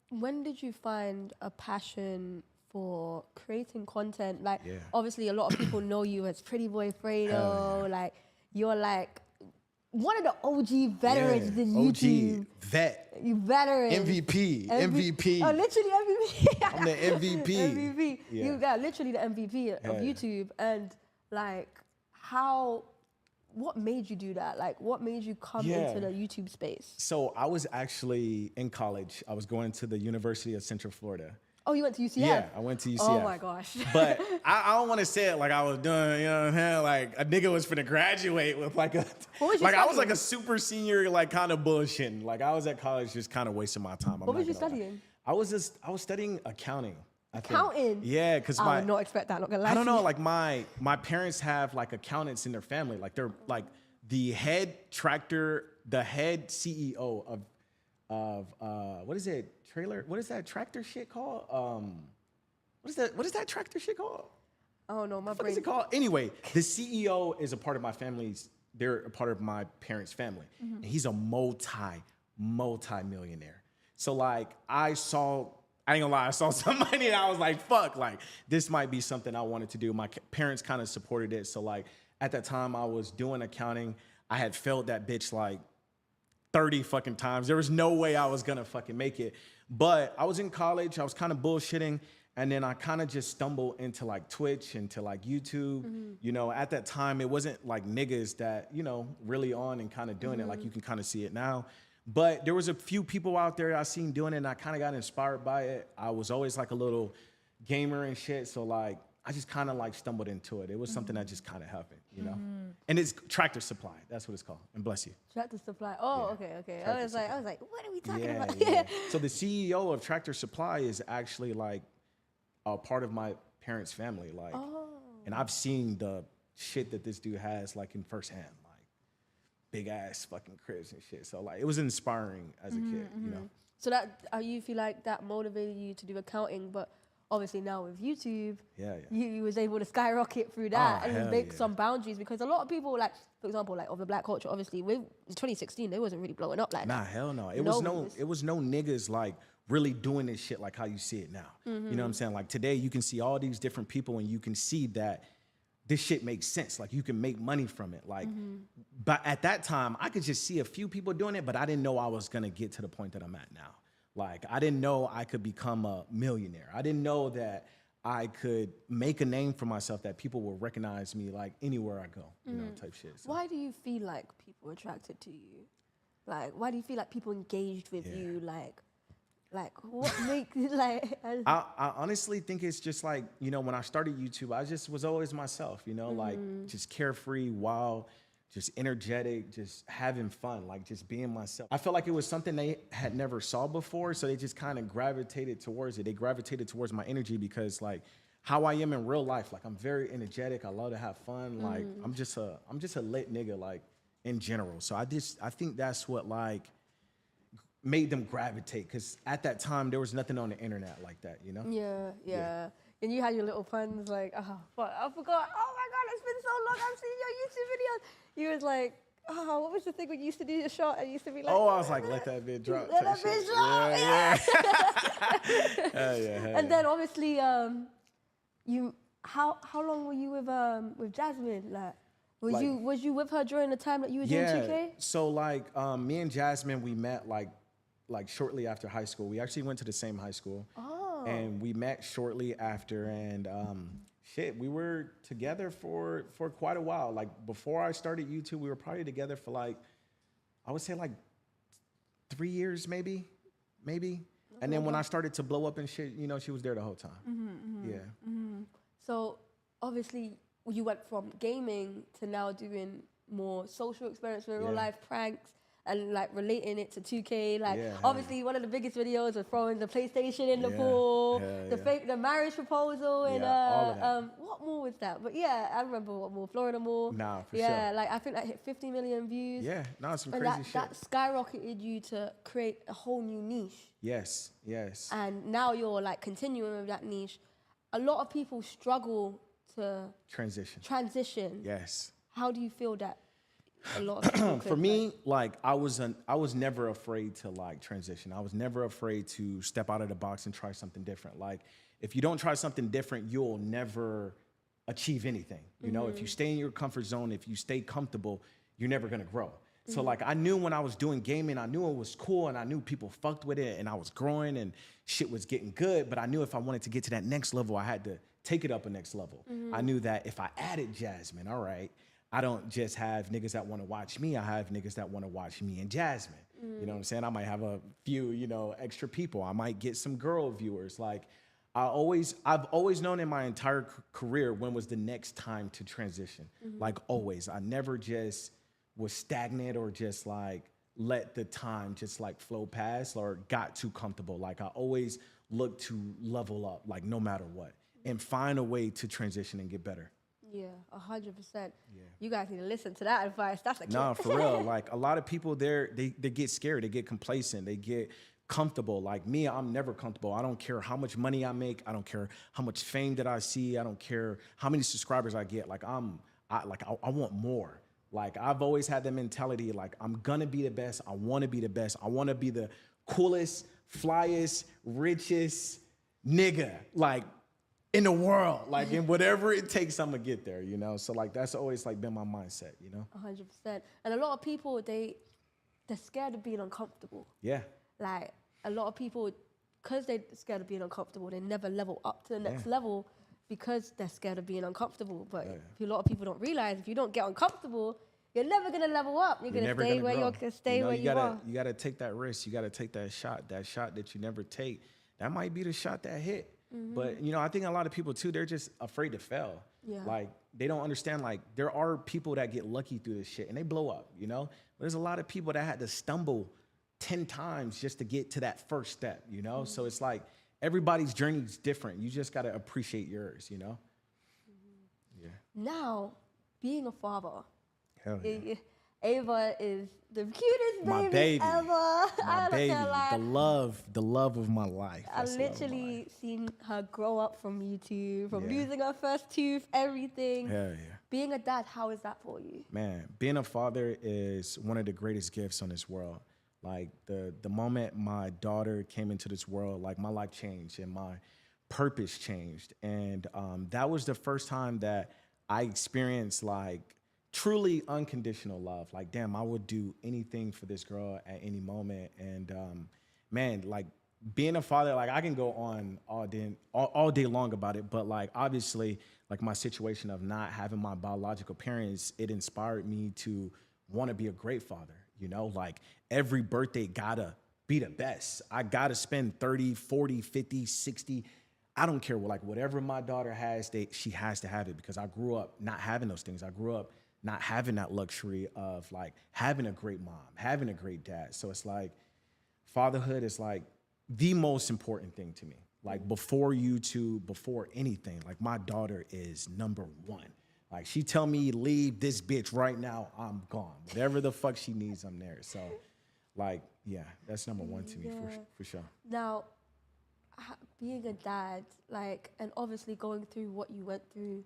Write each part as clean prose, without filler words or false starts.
when did you find a passion for creating content? Like, obviously, a lot of people know you as Pretty Boy Fredo. Like, you're like one of the OG veterans in YouTube. OG vet. You veteran. MVP. Oh, literally MVP. I'm the MVP. MVP. Yeah. You got literally the MVP of YouTube. And like, what made you do that? Like, what made you come into the YouTube space? So I was actually in college. I was going to the University of Central Florida. Oh, you went to UCF? Yeah, I went to UCF. Oh my gosh. But I don't want to say it like I was doing, you know what I'm saying? Like a nigga was finna graduate with like a, like I was like a super senior, like kind of bullshitting. Like I was at college just kind of wasting my time. What was you studying? I was studying accounting. Accounting? Yeah, because I would not expect that, not gonna lie. I don't know, like my parents have like accountants in their family. Like they're like the head CEO of what is it? What is that tractor shit called? What is that tractor shit called? Oh no, my brain. What is it called? Anyway, the CEO is a part of my family's, they're a part of my parents' family. And he's a multi-millionaire. So like I ain't gonna lie, I saw some money and I was like, fuck, like this might be something I wanted to do. My parents kind of supported it. So like at that time I was doing accounting. I had failed that bitch like 30 fucking times. There was no way I was gonna fucking make it. But I was in college, I was kind of bullshitting, and then I kind of just stumbled into like Twitch, into like YouTube. You know, at that time, it wasn't like niggas that, you know, really on and kind of doing it like you can kind of see it now. But there was a few people out there I seen doing it, and I kind of got inspired by it. I was always like a little gamer and shit, so like, I just kind of like stumbled into it. It was something that just kind of happened, you know? And it's Tractor Supply, that's what it's called, and bless you. Tractor Supply, oh, okay. I was like, what are we talking about? So the CEO of Tractor Supply is actually like a part of my parents' family, like, and I've seen the shit that this dude has like in firsthand, like big ass fucking cribs and shit. So like, it was inspiring as a kid, you know? So that, you feel like that motivated you to do accounting, but obviously now with YouTube, you was able to skyrocket through that and make some boundaries, because a lot of people, like, for example, like of the black culture, obviously, in 2016, they wasn't really blowing up like that. Nah, hell no. It was no niggas like really doing this shit like how you see it now. You know what I'm saying? Like today you can see all these different people and you can see that this shit makes sense. Like you can make money from it. Like, but at that time I could just see a few people doing it, but I didn't know I was gonna get to the point that I'm at now. Like, I didn't know I could become a millionaire. I didn't know that I could make a name for myself, that people will recognize me like anywhere I go, you know, type shit. So. Why do you feel like people are attracted to you? Like, why do you feel like people engaged with you? Like what makes like? I honestly think it's just like, you know, when I started YouTube, I just was always myself, you know, like just carefree, wild, just energetic, just having fun, like just being myself. I felt like it was something they had never saw before, so they just kind of gravitated towards it. They gravitated towards my energy because like how I am in real life, like I'm very energetic. I love to have fun. Like I'm just a lit nigga, like in general. So I think that's what like made them gravitate, because at that time there was nothing on the internet like that, you know? Yeah. And you had your little puns like, oh, fuck, I forgot. Oh my God, it's been so long. I've seen your YouTube videos. You was like, oh, what was the thing when you used to do the shot? And used to be like, oh, I was like, let that bitch drop. Let that bitch drop. Yeah. And then obviously, how long were you with Jasmine? Like, was you with her during the time that you were doing 2K? So like, me and Jasmine, we met like shortly after high school. We actually went to the same high school. And we met shortly after, and we were together for quite a while. Like before I started YouTube, we were probably together for like, I would say like 3 years, maybe. And then when I started to blow up and shit, you know, she was there the whole time. So obviously you went from gaming to now doing more social experience with real life pranks, and like relating it to 2K, like obviously one of the biggest videos was throwing the PlayStation in the pool, the marriage proposal, and all of that. what more was that? But yeah, I remember what more, Florida Mall. Nah, for yeah, sure. like I think that hit 50 million views. Yeah, no, some and crazy shit. That skyrocketed you to create a whole new niche. Yes. And now you're like continuing with that niche. A lot of people struggle to transition. Yes. How do you feel that? a lot of people For me, like I was never afraid to like transition. I was never afraid to step out of the box and try something different. Like if you don't try something different, you'll never achieve anything. You know, if you stay in your comfort zone, if you stay comfortable, you're never gonna grow. So like I knew when I was doing gaming, I knew it was cool and I knew people fucked with it and I was growing and shit was getting good. But I knew if I wanted to get to that next level, I had to take it up a next level. I knew that if I added Jasmine, all right, I don't just have niggas that want to watch me. I have niggas that want to watch me and Jasmine. You know what I'm saying? I might have a few, you know, extra people. I might get some girl viewers. Like I've always known in my entire career when was the next time to transition. Like always. I never just was stagnant or just like let the time just like flow past or got too comfortable. Like I always look to level up, like no matter what, and find a way to transition and get better. Yeah, 100%. Yeah. You guys need to listen to that advice. That's a kid. No, for real. Like a lot of people there, they get scared, they get complacent, they get comfortable. Like me, I'm never comfortable. I don't care how much money I make. I don't care how much fame that I see. I don't care how many subscribers I get. Like I want more. Like I've always had the mentality, like I'm gonna be the best. I wanna be the best. I wanna be the coolest, flyest, richest nigga, like in the world, like in whatever it takes, I'm gonna get there, you know? So like, that's always like been my mindset, you know? 100%. And a lot of people, they're scared of being uncomfortable. Yeah. Like a lot of people, because they're scared of being uncomfortable, they never level up to the next level because they're scared of being uncomfortable. But a lot of people don't realize if you don't get uncomfortable, you're never gonna level up. You're gonna stay where you're gonna stay where you are. You gotta take that risk. You gotta take that shot that you never take. That might be the shot that hit. But, you know, I think a lot of people, too, they're just afraid to fail. Yeah. Like, they don't understand, like, there are people that get lucky through this shit, and they blow up, you know? But there's a lot of people that had to stumble 10 times just to get to that first step, you know? So it's like everybody's journey is different. You just got to appreciate yours, you know? Yeah. Now, being a father. Hell yeah. Ava is the cutest my baby ever. My baby, the love of my life. I've literally seen her grow up from YouTube, from losing her first tooth, everything. Hell yeah. Being a dad, how is that for you? Man, being a father is one of the greatest gifts on this world. Like the moment my daughter came into this world, like my life changed and my purpose changed. And that was the first time that I experienced like truly unconditional love. Like, damn, I would do anything for this girl at any moment. And man, like being a father, like I can go on all day long about it. But like, obviously, like my situation of not having my biological parents, it inspired me to want to be a great father. You know, like every birthday gotta be the best. I gotta spend 30, 40, 50, 60. I don't care, like whatever my daughter has, she has to have it because I grew up not having those things. I grew up not having that luxury of like having a great mom, having a great dad. So it's like fatherhood is like the most important thing to me. Like before YouTube, before anything, like my daughter is number one. Like she tell me leave this bitch right now, I'm gone. Whatever the fuck she needs, I'm there. So like, yeah, that's number one to me for sure. Now, being a dad, like, and obviously going through what you went through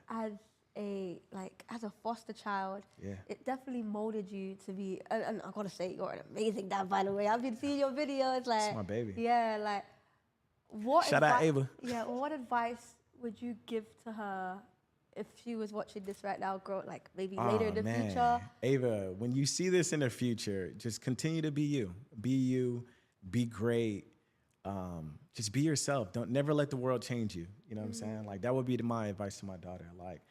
as a foster child, it definitely molded you to be, and I gotta say, you're an amazing dad, by the way. I've been seeing your videos, like, it's my baby. Yeah, like, Shout out Ava. Yeah, what advice would you give to her if she was watching this right now, like maybe later in the future? Ava, when you see this in the future, just continue to be you. Be you, be great. Just be yourself. Never let the world change you. You know what I'm saying? Like that would be my advice to my daughter. Like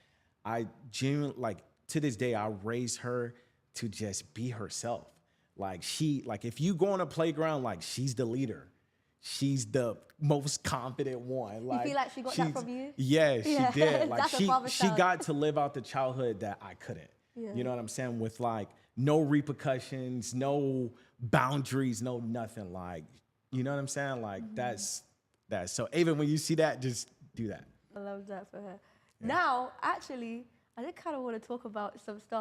I genuinely, like to this day, I raise her to just be herself. Like if you go on a playground, like she's the leader. She's the most confident one. Like, you feel like she got that from you? Yeah, she did. Like she got to live out the childhood that I couldn't. Yeah. You know what I'm saying? With like no repercussions, no boundaries, no nothing. Like, you know what I'm saying? Like that's that. So Ava, when you see that, just do that. I love that for her. Yeah. Now, actually, I did kind of want to talk about some stuff